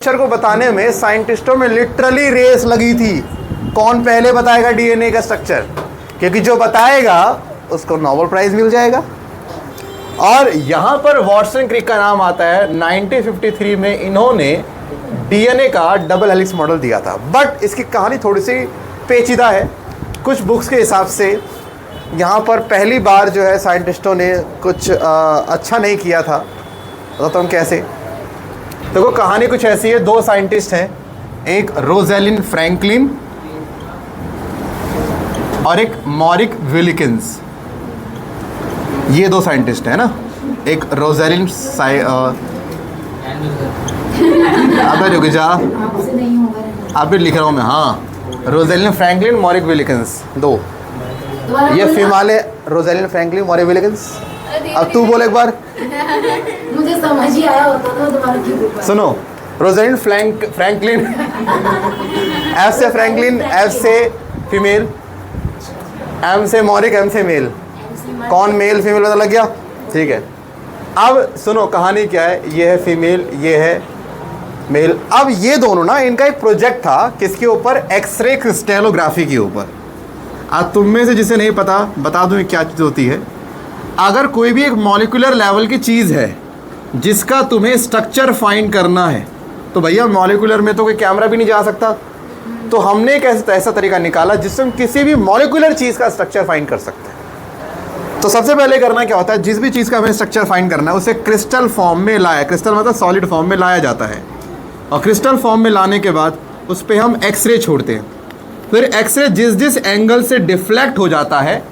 Structure को बताने में साइंटिस्टों में लिटरली रेस लगी थी, कौन पहले बताएगा डीएनए का स्ट्रक्चर, क्योंकि जो बताएगा उसको नोबेल प्राइज मिल जाएगा। और यहाँ पर वॉटसन क्रिक का नाम आता है। 1953 में इन्होंने डीएनए का डबल हेलिक्स मॉडल दिया था, बट इसकी कहानी थोड़ी सी पेचीदा है। कुछ बुक्स के हिसाब से यहाँ पर पहली बार जो है साइंटिस्टों ने कुछ अच्छा नहीं किया था। बताता हूँ कैसे। देखो कहानी कुछ ऐसी है, दो साइंटिस्ट हैं, एक रोज़ेलिन फ्रैंकलिन और एक मॉरिक विलिकिंस। ये दो साइंटिस्ट हैं ना, एक रोज़ेलिन अबे रुक जा, अभी लिख रहा हूँ मैं। हाँ, रोज़ेलिन फ्रैंकलिन, मॉरिक विलिकिंस, दो। ये फीमेल है, रोज़ेलिन फ्रैंकलिन, मॉरिक विलिकिंस। अब तू बोल एक बार। मुझे समझ ही आया होता था दोबारा क्यों। सुनो, रोज़ेलिन फ्रैंकलिन, एफ से फ्रैंकलिन, एफ से फीमेल, एम से मॉरिक, एम से मेल। कौन मेल फीमेल पता लग गया? ठीक है। अब सुनो कहानी क्या है। ये है फीमेल, ये है मेल। अब ये दोनों ना, इनका एक प्रोजेक्ट था किसके ऊपर? एक्सरे क्रिस्टलोग्राफी के ऊपर। अब तुम में से जिसे नहीं पता बता दूं क्या चीज़ होती है। अगर कोई भी एक मॉलिक्यूलर लेवल की चीज़ है जिसका तुम्हें स्ट्रक्चर फाइंड करना है, तो भैया मॉलिक्यूलर में तो कोई कैमरा भी नहीं जा सकता। तो हमने एक ऐसा तरीका निकाला जिससे हम किसी भी मॉलिक्यूलर चीज़ का स्ट्रक्चर फाइंड कर सकते हैं। तो सबसे पहले करना क्या होता है, जिस भी चीज़ का हमें स्ट्रक्चर फाइंड करना है उसे क्रिस्टल फॉर्म में लाया, क्रिस्टल मतलब सॉलिड फॉर्म में लाया जाता है। और क्रिस्टल फॉर्म में लाने के बाद उस पर हम एक्सरे छोड़ते हैं। फिर एक्सरे जिस जिस एंगल से डिफ्लेक्ट हो जाता है,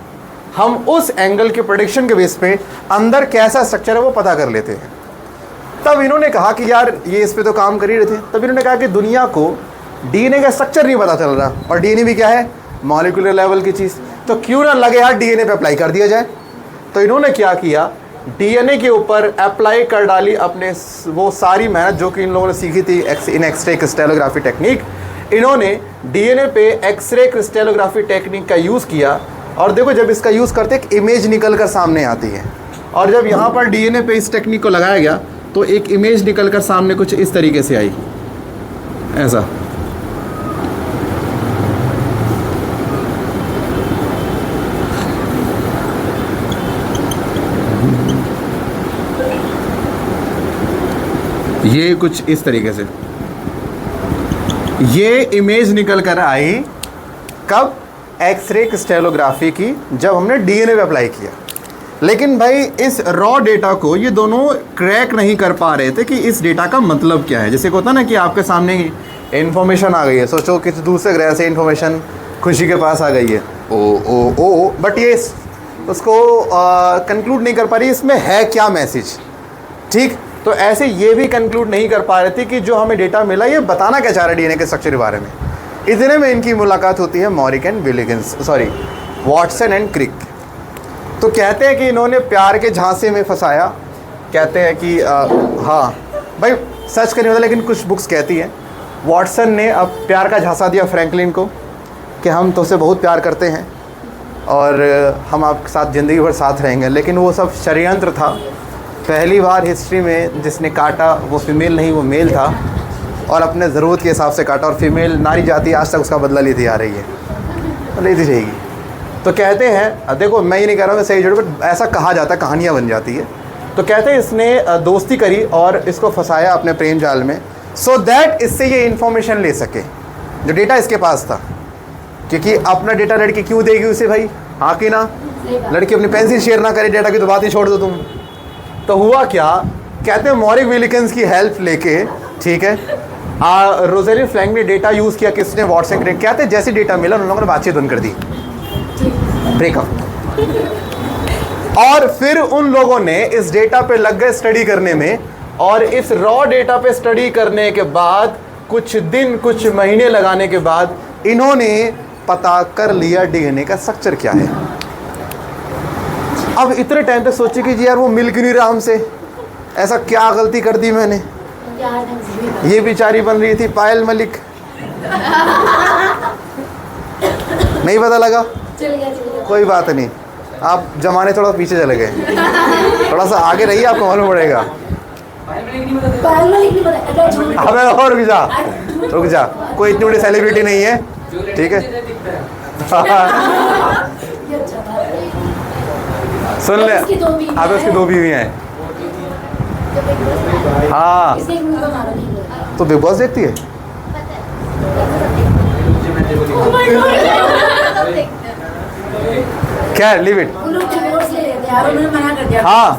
हम उस एंगल के प्रेडिक्शन के बेस पे अंदर कैसा स्ट्रक्चर है वो पता कर लेते हैं। तब इन्होंने कहा कि यार ये इस पे तो काम कर ही रहे थे। तब इन्होंने कहा कि दुनिया को डीएनए का स्ट्रक्चर नहीं पता चल रहा, और डीएनए भी क्या है? मॉलिक्यूलर लेवल की चीज़। तो क्यों ना लगे यार डीएनए पे अप्लाई कर दिया जाए। तो इन्होंने क्या किया, डीएनए के ऊपर अप्लाई कर डाली अपने वो सारी मेहनत जो कि इन लोगों ने सीखी थी इन एक्सरे क्रिस्टलोग्राफी टेक्निक। इन्होंने डीएनए पे एक्सरे क्रिस्टलोग्राफी टेक्निक का यूज़ किया। और देखो जब इसका यूज़ करते एक इमेज निकल कर सामने आती है, और जब यहाँ पर डीएनए पे इस टेक्निक को लगाया गया तो एक इमेज निकल कर सामने कुछ इस तरीके से आई, ऐसा। ये कुछ इस तरीके से ये इमेज निकल कर आई। कब? एक्सरे क्रिस्टलोग्राफी की, जब हमने डीएनए पे अप्लाई किया। लेकिन भाई इस रॉ डेटा को ये दोनों क्रैक नहीं कर पा रहे थे कि इस डेटा का मतलब क्या है। जैसे होता ना कि आपके सामने इन्फॉर्मेशन आ गई है, सोचो किसी दूसरे ग्रह से इन्फॉर्मेशन खुशी के पास आ गई है, ओ बट ये उसको कंक्लूड नहीं कर पा रही इसमें है क्या मैसेज। ठीक, तो ऐसे ये भी कंक्लूड नहीं कर पा रहे थे कि जो हमें डेटा मिला ये बताना क्या चाह रहा है डीएनए के स्ट्रक्चर के बारे में। इतने में इनकी मुलाकात होती है Maurice and Wilkins, sorry Watson and Crick. तो कहते हैं कि इन्होंने प्यार के झांसे में फंसाया। कहते हैं कि हाँ भाई सच करने वाला, लेकिन कुछ बुक्स कहती हैं वॉटसन ने अब प्यार का झांसा दिया फ्रैंकलिन को कि हम तुझसे बहुत प्यार करते हैं और हम आपके साथ ज़िंदगी भर साथ रहेंगे। लेकिन वो सब षड्यंत्र था। पहली बार हिस्ट्री में जिसने काटा वो फीमेल नहीं, वो मेल था, और अपने ज़रूरत के हिसाब से काटा। और फीमेल नारी जाति आज तक उसका बदला लेती आ रही है, लेती रहेगी। तो कहते हैं, देखो मैं ये नहीं कह रहा हूँ सही जोड़, बट ऐसा कहा जाता है, कहानियाँ बन जाती है। तो कहते हैं इसने दोस्ती करी और इसको फंसाया अपने प्रेम जाल में, सो दैट इससे ये इन्फॉर्मेशन ले सके जो डेटा इसके पास था। क्योंकि अपना डेटा लड़की क्यों देगी उसे भाई? हाँ कि ना? लड़की अपनी पेंसिल शेयर ना करे, डेटा की तो बात ही छोड़ दो तुम। तो हुआ क्या, कहते हैं मॉरिक विलिकिंस की हेल्प लेके, ठीक है, रोज़ेलिन फ्रैंकलिन ने डेटा यूज़ किया, किसने? वॉटसन क्रिक। कहते हैं जैसे डेटा मिला उन लोगों ने बातचीत बंद कर दी, ब्रेकअप। और फिर उन लोगों ने इस डेटा पे लग गए स्टडी करने में, और इस रॉ डेटा पे स्टडी करने के बाद कुछ दिन कुछ महीने लगाने के बाद इन्होंने पता कर लिया डीएनए का स्ट्रक्चर क्या है। अब इतने टाइम तक सोचे कि जी यार वो मिल क्यों नहीं रहा हमसे, ऐसा क्या गलती कर दी मैंने। ये बेचारी बन रही थी पायल मलिक, नहीं पता लगा। चल गया। कोई बात नहीं, आप जमाने थोड़ा पीछे चले गए, थोड़ा सा आगे रहिए, आपको मालूम पड़ेगा। पैरेलल लिख नहीं पता, अटैच होने का। अबे और रुक जा, कोई इतनी बड़ी सेलिब्रिटी नहीं है, ठीक है। ये अच्छा था। सुन ले, उसकी दो बीवियां अब उसकी हैं। 2 बीवियां हैं। हाँ, इसने एक मुंह का मारा नहीं बोला। तो बिग बॉस देखती है? क्या लीव इट। उन लोग डिवोर्स ले लेते यार, उन्होंने मना कर दिया। हाँ।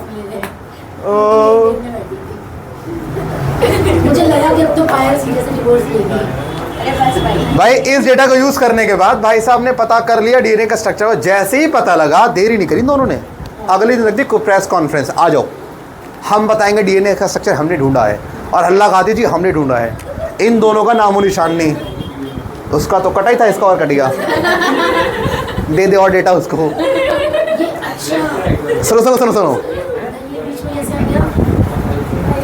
मुझे लगा कि अब तो पायल सीधे से डिवोर्स लेगी। अरे बस भाई। भाई इस डेटा को यूज करने के बाद भाई साहब ने पता कर लिया डीएनए का स्ट्रक्चर। जैसे ही पता लगा, देरी नहीं करी दोनों ने, अगले दिन रख दी प्रेस कॉन्फ्रेंस, आ जाओ हम बताएंगे डीएनए का स्ट्रक्चर हमने ढूंढा है। और हल्ला खाती जी हमने ढूंढा है। इन दोनों का नामो निशान नहीं। उसका तो कटा ही था, इसका और कट गया। दे दे और डेटा उसको। ये अच्छा। सुनो सुनो सुनो सुनो, ये बीच में ऐसे आ गया।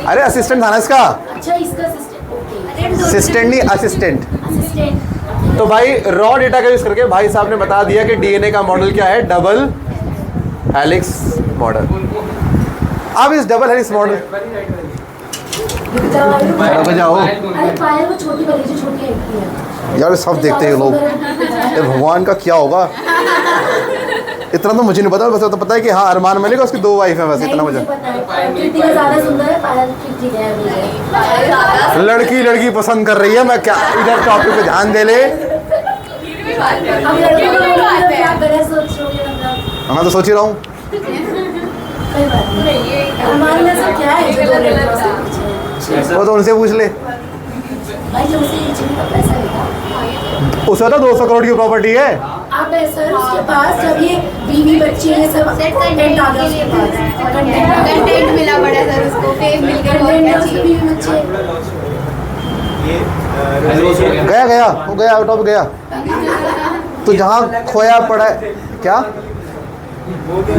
अरे असिस्टेंट था ना इसका। अच्छा इसका असिस्टेंट, ओके। असिस्टेंट नहीं, असिस्टेंट। असिस्टेंट। तो भाई रॉ डेटा का यूज करके भाई साहब ने बता दिया कि डीएनए का मॉडल क्या है, डबल हेलिक्स मॉडल। अब इस डबल हेलिक्स मॉडल रुक जाओ अरे पायल वो छोटी वाली जो छोटी है यार, सब देखते हैं लोग। ये भगवान का क्या होगा, इतना तो मुझे नहीं पता। बस तो पता है कि हाँ अरमान मलिक और उसकी 2 वाइफ है, बस इतना मुझे। कितनी ज्यादा सुंदर है पायल, ठीक है अभी। लड़की लड़की पसंद कर रही है, मैं क्या इधर टॉपिक पे ध्यान दे ले। अब लड़के को क्या करे, सोच रहे होंगे मतलब। मैं तो सोच ही रहा हूँ। कोई बात नहीं। हमारे में सब क्या है जो दो लड़कियों से पीछे है? वो तो उनसे पूछ ले। भाई जो उसे जिम का पैसा लेगा, उसका तो 200 करोड़ की प्रॉपर्टी है। आप ऐसा उसके पास जब ये बीवी बच्चे ये सब कंटेंट आ गया उसके पास, कंटेंट मिला बड़ा सर उसको, फेम मिल गया, और कंटेंट क्या उसके चाहिए। बीवी बच्चे। गया गया वो गया, आउट ऑफ गया। तो जहाँ खोया पड़ा है क्या?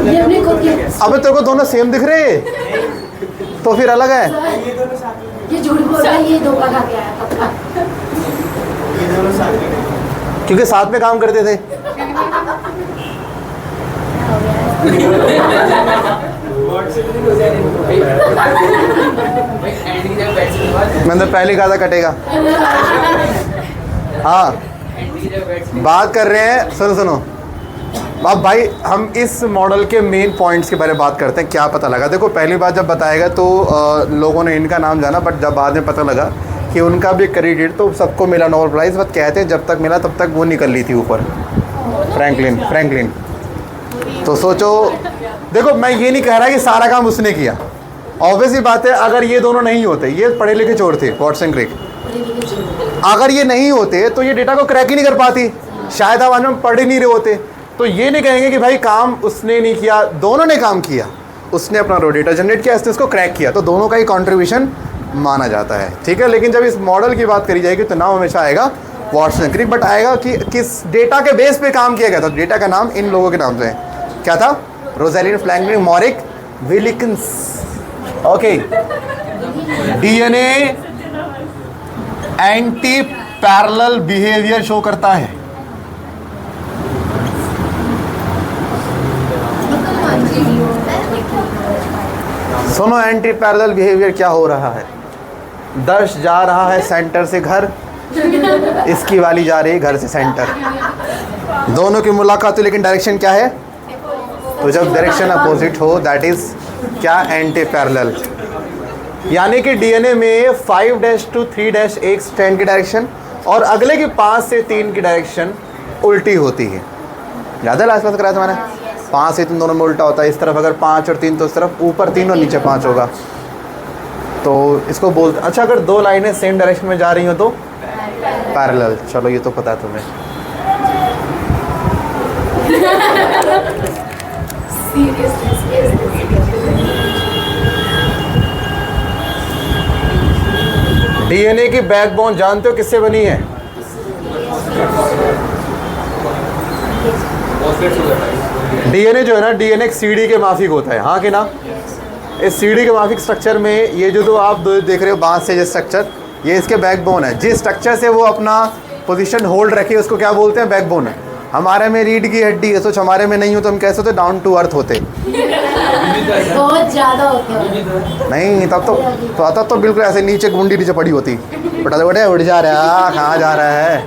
ये अपने खुद के अबे तेरे को दोनों सेम दिख रहे हैं, तो फिर अलग है। ये झूठ बोल रहा है, ये धोखा खा के आया पक्का। क्योंकि साथ में काम करते थे। मैंने तो पहले कहा था कटेगा। हाँ बात कर रहे हैं, सुनो सुनो। अब भाई हम इस मॉडल के मेन पॉइंट्स के बारे में बात करते हैं। क्या पता लगा, देखो पहली बार जब बताएगा तो लोगों ने इनका नाम जाना, बट जब बाद में पता लगा कि उनका भी क्रेडिट तो सबको मिला नोबेल प्राइज़, बट कहते हैं जब तक मिला तब तक वो निकल ली थी ऊपर, फ्रैंकलिन। तो सोचो, देखो मैं ये नहीं कह रहा कि सारा काम उसने किया। ऑब्वियस ही बात है, अगर ये दोनों नहीं होते, ये पढ़े लिखे चोर थे वॉटसन क्रिक, अगर ये नहीं होते तो ये डेटा को क्रैक ही नहीं कर पाती, शायद आप आज में पढ़ ही नहीं रहे होते। तो ये नहीं कहेंगे कि भाई काम उसने नहीं किया, दोनों ने काम किया। उसने अपना रो डेटा जनरेट किया, इसने उसको क्रैक किया, तो दोनों का ही कॉन्ट्रीब्यूशन माना जाता है, ठीक है। लेकिन जब इस मॉडल की बात करी जाएगी तो नाम हमेशा आएगा वॉटसन क्रिक, बट आएगा कि किस डेटा के बेस पे काम किया गया था। डेटा का नाम इन लोगों के नाम से है, क्या था? Rosalind Franklin, Maurice Wilkins. Okay, DNA anti parallel behaviour show करता है। सुनो, एंटी पैरेलल बिहेवियर क्या हो रहा है? दर्श जा रहा है सेंटर से घर, इसकी वाली जा रही है घर से सेंटर, दोनों की मुलाकात हुई, लेकिन डायरेक्शन क्या है? तो जब डायरेक्शन अपोजिट हो, दैट इज क्या? Anti parallel. यानी कि डीएनए में 5' to 3' एक स्ट्रैंड की डायरेक्शन और अगले की 5 से 3 की डायरेक्शन उल्टी होती है। ज़्यादा लास्ट क्लास कराया था मैंने, 5 से 3 दोनों में उल्टा होता है। इस तरफ अगर 5 और 3 तो इस तरफ ऊपर 3 और नीचे 5 होगा। तो इसको बोलते, अच्छा अगर 2 लाइनें सेम डायरेक्शन में जा रही हो तो पैरेलल। चलो ये तो पता है तुम्हें। डीएनए की बैकबोन जानते हो किससे बनी है? डीएनए जो है ना, डीएनए एक सीडी के माफिक होता है, हाँ कि ना? इस सीडी के माफिक स्ट्रक्चर में ये जो आप देख रहे हो बांस से ये स्ट्रक्चर, ये इसके बैकबोन है। जिस स्ट्रक्चर से वो अपना पोजीशन होल्ड रखे उसको क्या बोलते हैं? बैकबोन है। हमारे में रीढ़ की हड्डी है, सोच हमारे में नहीं हो तो हम कैसे होते, डाउन टू अर्थ होते। बहुत ज्यादा होते हैं। नहीं तब तो बिल्कुल ऐसे नीचे गुंडी नीचे पड़ी होती, बेटा बेटे उठ जा रहा है, कहाँ जा रहा है।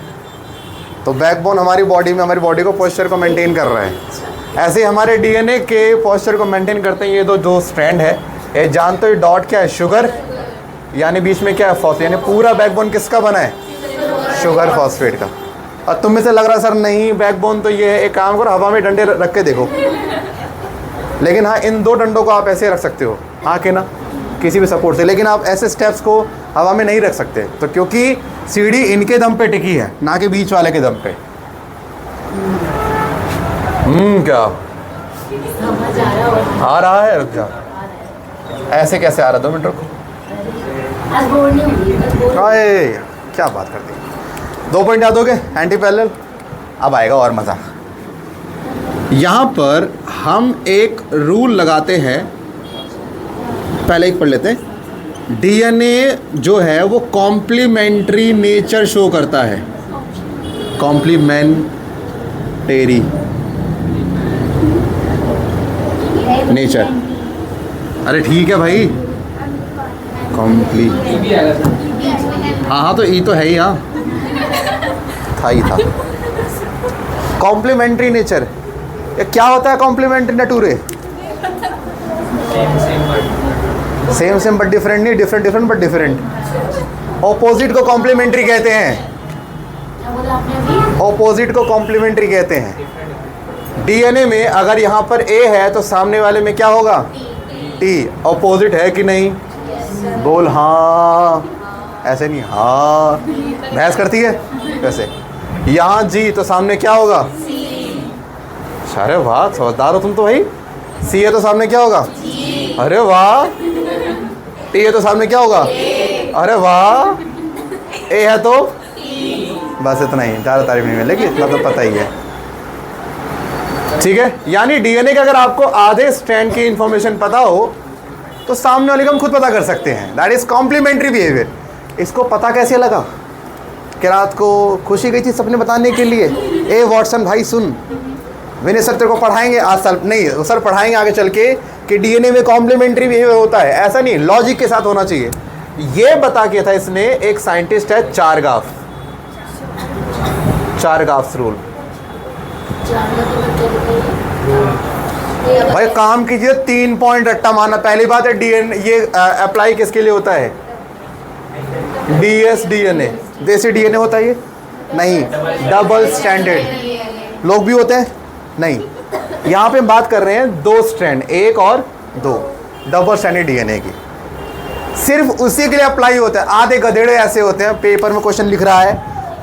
तो बैकबोन हमारी बॉडी में हमारी बॉडी को पोस्चर को मेंटेन कर रहा है। ऐसे ही हमारे डीएनए के पोस्चर को मेंटेन करते हैं ये दो स्ट्रैंड है। ये जानते हो डॉट क्या है, शुगर, यानी बीच में क्या है, फॉस्फेट, यानी पूरा बैकबोन किसका बना है, शुगर फॉस्फेट का। और तुम में से लग रहा सर नहीं बैकबोन तो ये है, एक काम करो हवा में डंडे रख के देखो। लेकिन हाँ इन दो डंडों को आप ऐसे रख सकते हो, हाँ के ना, किसी भी सपोर्ट से, लेकिन आप ऐसे स्टेप्स को हवा में नहीं रख सकते, तो क्योंकि सीढ़ी इनके दम पे टिकी है, ना कि बीच वाले के दम पे। क्या समझ आ रहा है, रुक जा, ऐसे कैसे आ रहा, 2 मिनट रुको। आज बोर्ड नहीं हुई, आज बोर्ड अरे क्या बात करते हैं। 2 पॉइंट याद हो गए, एंटी पैरेलल। अब आएगा और मज़ा। यहाँ पर हम एक रूल लगाते हैं, पहले एक पढ़ लेते हैं। डीएनए जो है वो कॉम्प्लीमेंट्री नेचर शो करता है, कॉम्प्लीमेंटरी नेचर। अरे ठीक है भाई, हाँ तो ई तो है ही, हाँ था ही था। कॉम्प्लीमेंट्री नेचर, ये क्या होता है कॉम्प्लीमेंट्री नेटूरे? सेम बट डिफरेंट नहीं, डिफरेंट बट डिफरेंट। ऑपोजिट को कॉम्प्लीमेंट्री कहते हैं, क्या बोला आपने अभी? ऑपोजिट को कॉम्प्लीमेंट्री कहते हैं। डीएनए में अगर यहाँ पर ए है तो सामने वाले में क्या होगा, टी। ऑपोजिट है कि नहीं, बोल हाँ, ऐसे नहीं, हाँ बहस करती है वैसे। यहाँ जी तो सामने क्या होगा, अरे वाह समझदार हो तुम तो भाई। सी है तो सामने क्या होगा, अरे वाह। टी है तो सामने क्या होगा, अरे वाह। ए है तो बस इतना ही, ज़्यादा तारीफ नहीं मिलेगी, इतना तो पता ही है, ठीक है। यानी डीएनए के अगर आपको आधे स्ट्रैंड की इंफॉर्मेशन पता हो तो सामने वाले को हम खुद पता कर सकते हैं, दैट इज कॉम्प्लीमेंट्री बिहेवियर। इसको पता कैसे लगा कि रात को खुशी गई थी सपने बताने के लिए, ए वॉटसन भाई सुन, विनय सर तेरे को पढ़ाएंगे आज, साल नहीं सर पढ़ाएंगे आगे चल के कि डीएनए में कॉम्प्लीमेंट्री बिहेवियर होता है। ऐसा नहीं, लॉजिक के साथ होना चाहिए। ये बता के था इसने, एक साइंटिस्ट है चारगाफ्स रूल। भाई काम कीजिए, 3 पॉइंट रट्टा मारना। पहली बात है डीएनए ये अप्लाई किसके लिए होता है, डीएसडीएनए। देसी डीएनए होता है ये नहीं, डबल स्टैंडर्ड लोग भी होते हैं नहीं। यहाँ पे हम बात कर रहे हैं 2 स्ट्रैंड, 1 और 2, डबल स्टैंडर्ड डीएनए की, सिर्फ उसी के लिए अप्लाई होता है। आधे गधेड़े ऐसे होते हैं, पेपर में क्वेश्चन लिख रहा है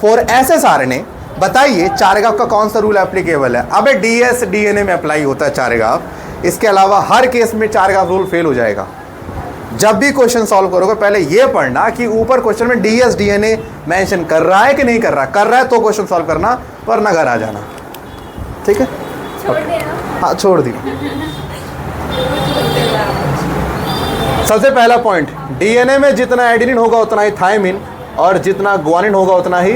फॉर ऐसे सारे ने, बताइए चारगाफ का कौन सा रूल एप्लीकेबल है। अबे डीएसडीएनए में अप्लाई होता है चारगाफ, इसके अलावा हर केस में चारगाफ रूल फेल हो जाएगा। जब भी क्वेश्चन सॉल्व करोगे पहले ये पढ़ना कि ऊपर क्वेश्चन में डीएसडीएनए मेंशन कर रहा है कि नहीं कर रहा है तो क्वेश्चन सॉल्व करना, वरना घर आ जाना, ठीक है। हाँ छोड़ दी। सबसे पहला पॉइंट, डीएनए में जितना एडेनिन होगा उतना ही थायमिन, और जितना ग्वानिन होगा उतना ही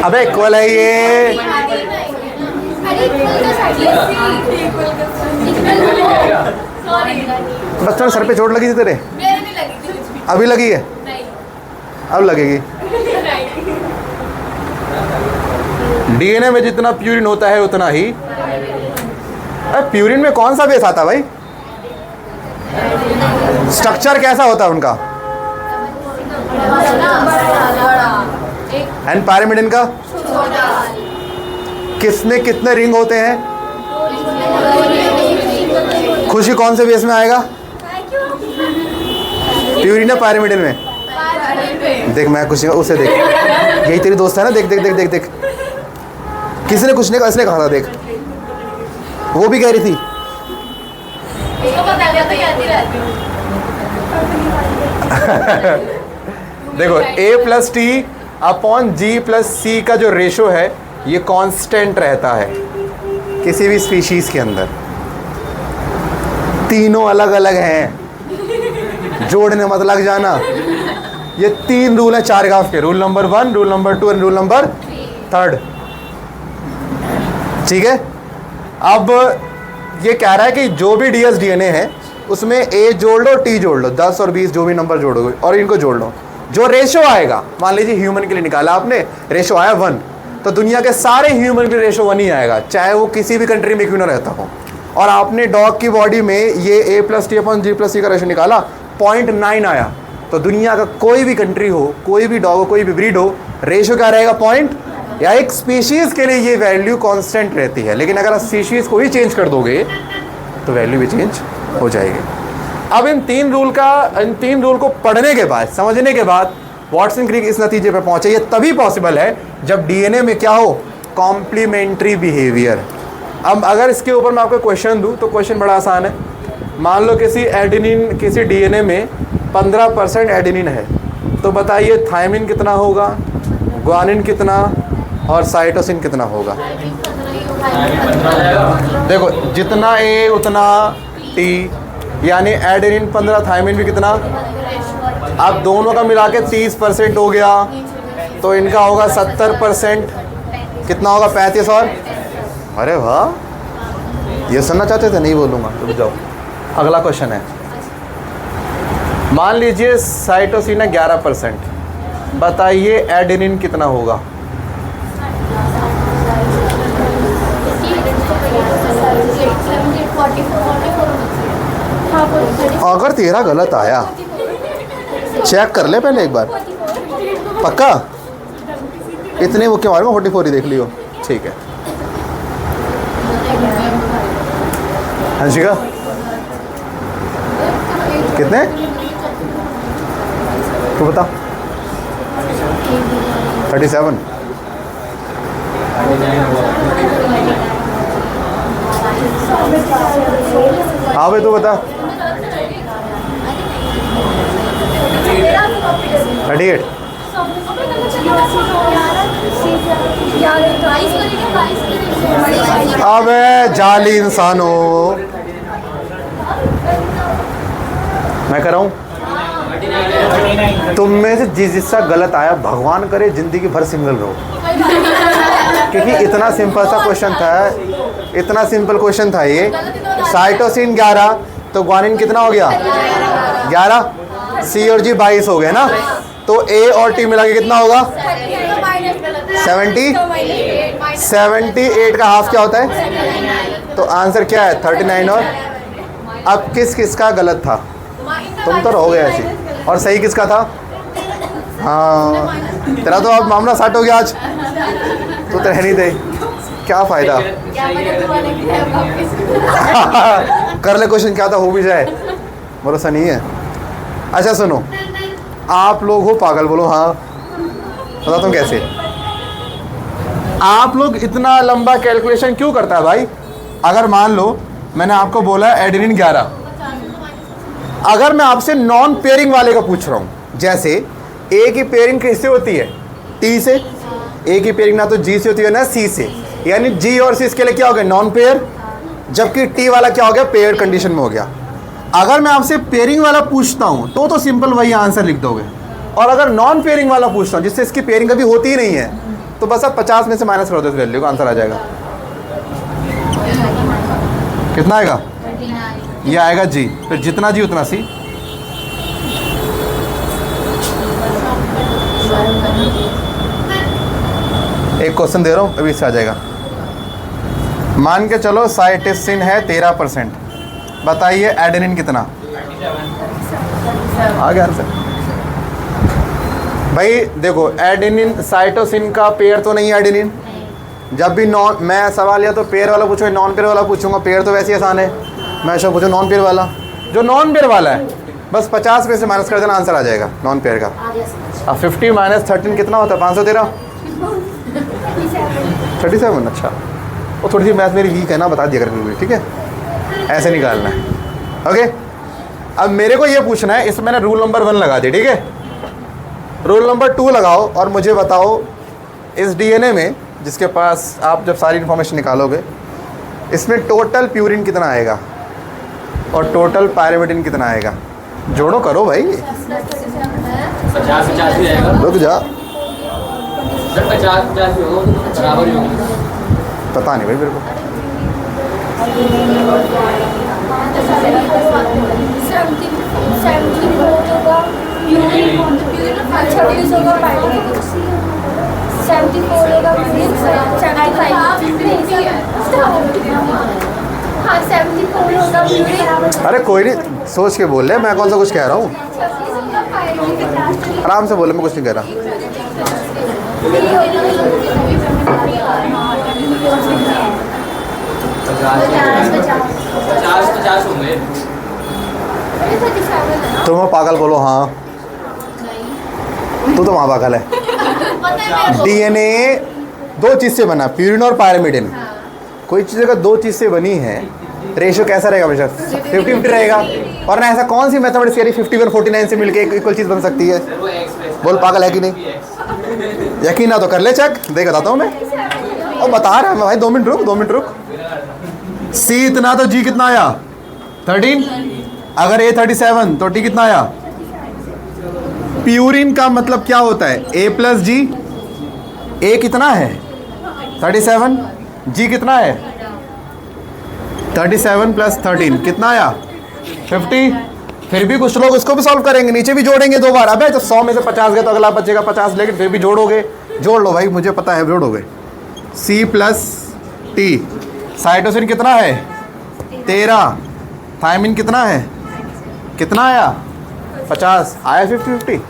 अबे इक्वल है ये। बचपन सर पे चोट लगी थी तेरे, अभी लगी है, अब लगेगी। डीएनए में जितना प्यूरिन होता है उतना ही, प्यूरिन में कौन सा बेस आता है भाई, स्ट्रक्चर कैसा होता है उनका, एंड पैरामिडिन का किसने कितने रिंग होते हैं, खुशी कौन से बेस में आएगा, प्यूरिन या पैरामिडिन में। देख मैं खुशी उसे देख, यही तेरी दोस्त है ना, देख देख देख देख देख, किसी ने कुछ नहीं कहा, इसने कहा था देख, वो भी कह रही थी। देखो A+T/G+C का जो रेशो है ये कांस्टेंट रहता है किसी भी स्पीशीज के अंदर। तीनों अलग अलग हैं, जोड़ने मत लग जाना, ये 3 रूल है चारगाफ के, rule number 1, rule number 2 and rule number 3। ठीक है। अब ये कह रहा है कि जो भी DS DNA है उसमें A जोड़ लो, T जोड़ लो, 10 और 20 जो भी नंबर जोड़ोगे और इनको जोड़ लो। जो रेशो आएगा, मान लीजिए ह्यूमन के लिए निकाला आपने, रेशो आया 1, तो दुनिया के सारे ह्यूमन के रेशो 1 ही आएगा, चाहे वो किसी भी कंट्री में क्यों ना रहता हो। और आपने डॉग की बॉडी में ये A+T/G+C का रेशो निकाला, 0.9 आया, तो दुनिया का कोई भी कंट्री हो, कोई भी डॉग हो, कोई भी ब्रीड हो, रेशो क्या रहेगा? 0. या एक स्पीशीज़ के लिए ये वैल्यू कांस्टेंट रहती है, लेकिन अगर आप स्पीशीज़ को ही चेंज कर दोगे तो वैल्यू भी चेंज हो जाएगी। अब इन 3 रूल को पढ़ने के बाद, समझने के बाद वाटसन क्रिक इस नतीजे पर पहुंचे, ये तभी पॉसिबल है जब DNA में क्या हो? Complementary behaviour. अब अगर इसके ऊपर मैं आपको क्वेश्चन दूं तो क्वेश्चन बड़ा आसान है। मान लो किसी DNA में 15% एडेनिन है, तो बताइए थायमिन कितना होगा, ग्वानिन कितना और साइटोसिन कितना होगा? देखो, जितना A उतना T, यानी एडेनिन 15, थायमिन भी कितना? अब दोनों का मिला के 30% हो गया, तो इनका होगा 70%। कितना होगा? 35 और, अरे वाह, ये सुनना चाहते थे? नहीं बोलूँगा, रुक जाओ। अगला क्वेश्चन है, मान लीजिए साइटोसिन है 11%, बताइए एडेनिन कितना होगा? अगर तेरा गलत आया चेक कर ले पहले एक बार, पक्का? इतने वो क्यों मारूंगा, 44 ही देख लियो। ठीक है, हंसिका कितने? तू बता। 37। हाँ भाई, तू बता। 38। अबे जाली इंसान हो, मैं कर रहा हूँ। तुम में से जिसका गलत आया, भगवान करे जिंदगी भर सिंगल रहो, क्योंकि इतना सिंपल सा क्वेश्चन था, इतना सिंपल क्वेश्चन था ये। साइटोसिन 11, तो ग्वानिन कितना हो गया? 11, C और G 22 हो गए ना, तो A और T मिला के कितना होगा? 70। 78 का हाफ क्या होता है? तो आंसर क्या है? 39। और अब किसका गलत था? तुम तो रहोगे ऐसे, और सही किसका था? हाँ, तेरा तो अब मामला सेट हो गया आज, तो रहने दे, क्या फ़ायदा। कर ले क्वेश्चन, क्या था हो भी जाए, भरोसा नहीं है। अच्छा सुनो, आप लोग हो पागल, बोलो हाँ, बता तुम कैसे? आप लोग इतना लंबा कैलकुलेशन क्यों करता है भाई? अगर मान लो मैंने आपको बोला एडेनिन 11, अगर मैं आपसे नॉन पेयरिंग वाले का पूछ रहा हूँ, जैसे A की पेयरिंग किससे होती है? T से। A की पेयरिंग ना तो G से होती है ना C से, यानी G और C इसके लिए क्या हो गया? Non pair. जबकि T वाला क्या हो गया? पेयर कंडीशन में हो गया। अगर मैं आपसे पेयरिंग वाला पूछता हूँ तो सिंपल वही आंसर लिख दोगे, और अगर नॉन पेयरिंग वाला पूछता हूँ जिससे इसकी पेयरिंग कभी होती ही नहीं है, तो बस आप 50 में से माइनस कर दो इस वैल्यू का, आंसर आ जाएगा। कितना आएगा? ये आएगा G, फिर जितना G उतना C। एक क्वेश्चन दे रहा हूँ, अभी इससे आ जाएगा। मान के चलो साइटोसिन है 13%, बताइए एडेनिन कितना? आ गया आंसर। भाई देखो, एडेनिन साइटोसिन का पेयर तो नहीं है एडेनिन। जब भी नॉन, मैं सवाल या तो पेयर वाला पूछूँ, नॉन पेयर वाला पूछूंगा, पेयर तो वैसे ही आसान है, मैं ऐसा पूछूँ नॉन पेयर वाला। जो नॉन पेयर वाला है बस 50 में से माइनस कर देना, आंसर आ जाएगा नॉन पेयर का। अब 50 - 13 कितना होता है? 513। 37। अच्छा, वो थोड़ी सी मैथ मेरी वीक है ना, बता दिया करेंगे, ठीक है, ऐसे निकालना है। ओके, अब मेरे को ये पूछना है, इसमें मैंने रूल नंबर 1 लगा दी, ठीक है। रूल नंबर 2 लगाओ और मुझे बताओ इस DNA में, जिसके पास आप जब सारी इन्फॉर्मेशन निकालोगे, इसमें टोटल प्यूरिन कितना आएगा और टोटल पायरिमिडिन कितना आएगा? जोड़ो करो भाई, 50-50 भी आएगा रुक जा, सर, 50-50 भी होगा तो बराबर ही होगी। पता नहीं भाई मेरे को। 74 होगा अरे कोई नहीं, सोच के बोल ले, मैं कौन सा कुछ कह रहा हूँ, आराम से बोले, मैं कुछ नहीं कह रहा। पचास होंगे। तुम पागल बोलो, हाँ तू तो वहाँ पागल है। डीएनए दो चीज़ से बना, प्यूरिन और पायरिमिडिन। कोई चीज़ अगर दो चीज़ से बनी है, रेशियो कैसा रहेगा हमेशा? 50-50 रहेगा। और ना ऐसा कौन सी मैथमेटिक्स कह रही 51-49 से मिलके एक इक्वल चीज़ बन सकती है? बोल पागल है कि नहीं? यकीन ना तो कर ले चेक, देख बताता हूँ मैं। और बता रहा है मैं भाई, 2 मिनट रुक, 2 मिनट रुक। सी इतना तो जी कितना आया? 13। अगर ए 37 तो टी कितना आया? प्यूरिन का मतलब क्या होता है? ए प्लस जी। ए कितना है? 37। जी कितना है? 37 प्लस 13 कितना आया? 50। फिर भी कुछ लोग इसको भी सॉल्व करेंगे, नीचे भी जोड़ेंगे 2 बार। अबे तो 100 में से 50 गए तो अगला बचेगा 50, लेकिन फिर भी जोड़ोगे। जोड़ लो भाई, मुझे पता है जोड़ोगे। C plus T. साइटोसिन कितना है? 13। थायमिन कितना है? कितना आया? 50। आया 50-50।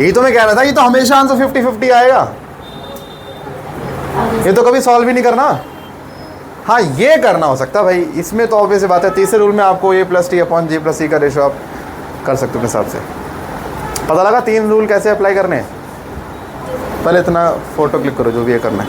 यही तो मैं कह रहा था, ये तो हमेशा आंसर 50-50 आएगा, ये तो कभी सॉल्व ही नहीं करना। हाँ ये करना हो सकता है भाई, इसमें तो ऑब्वियस बात है। तीसरे रूल में आपको ए प्लस टी अपॉन जी प्लस सी का रेशो आप कर सकते हो अपने हिसाब से। पता लगा 3 रूल कैसे अप्लाई करने हैं? पहले इतना फोटो क्लिक करो जो भी ये करना है।